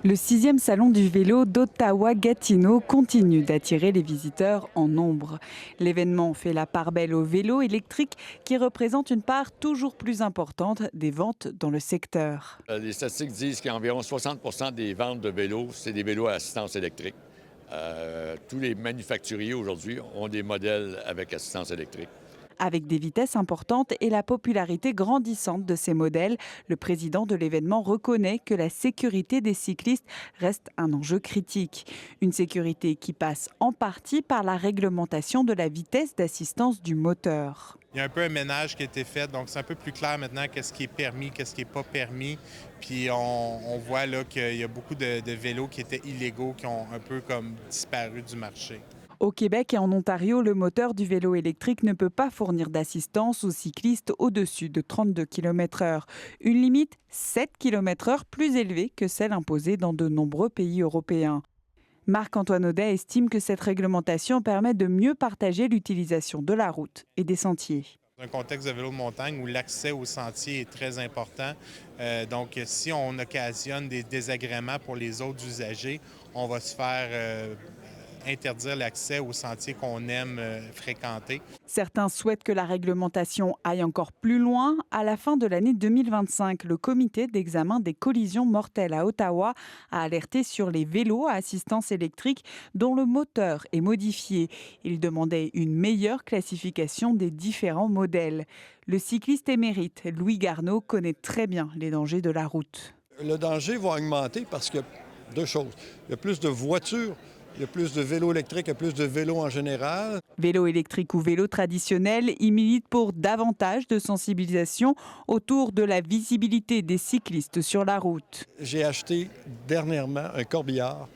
Le 6e salon du vélo d'Ottawa-Gatineau continue d'attirer les visiteurs en nombre. L'événement fait la part belle au vélo électrique qui représente une part toujours plus importante des ventes dans le secteur. Les statistiques disent qu'environ 60 des ventes de vélos, c'est des vélos à assistance électrique. Tous les manufacturiers aujourd'hui ont des modèles avec assistance électrique. Avec des vitesses importantes et la popularité grandissante de ces modèles, le président de l'événement reconnaît que la sécurité des cyclistes reste un enjeu critique. Une sécurité qui passe en partie par la réglementation de la vitesse d'assistance du moteur. Il y a un peu un ménage qui a été fait, donc c'est un peu plus clair maintenant qu'est-ce qui est permis, qu'est-ce qui n'est pas permis. Puis on voit là qu'il y a beaucoup de vélos qui étaient illégaux, qui ont un peu comme disparu du marché. Au Québec et en Ontario, le moteur du vélo électrique ne peut pas fournir d'assistance aux cyclistes au-dessus de 32 km/h. Une limite 7 km/h plus élevée que celle imposée dans de nombreux pays européens. Marc-Antoine Audet estime que cette réglementation permet de mieux partager l'utilisation de la route et des sentiers. Dans un contexte de vélo de montagne où l'accès aux sentiers est très important, donc si on occasionne des désagréments pour les autres usagers, on va se faire interdire l'accès aux sentiers qu'on aime fréquenter. Certains souhaitent que la réglementation aille encore plus loin. À la fin de l'année 2025, le comité d'examen des collisions mortelles à Ottawa a alerté sur les vélos à assistance électrique dont le moteur est modifié. Il demandait une meilleure classification des différents modèles. Le cycliste émérite Louis Garneau connaît très bien les dangers de la route. Le danger va augmenter parce qu'il y a deux choses. Il y a plus de voitures. Il y a plus de vélos électriques, il y a plus de vélos en général. Vélo électrique ou vélo traditionnel, il milite pour davantage de sensibilisation autour de la visibilité des cyclistes sur la route. J'ai acheté dernièrement un corbillard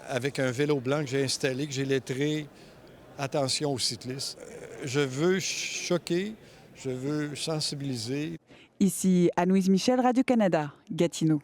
avec un vélo blanc que j'ai installé, que j'ai lettré « Attention aux cyclistes ». Je veux choquer, je veux sensibiliser. Ici Anne-Louise Michel, Radio-Canada, Gatineau.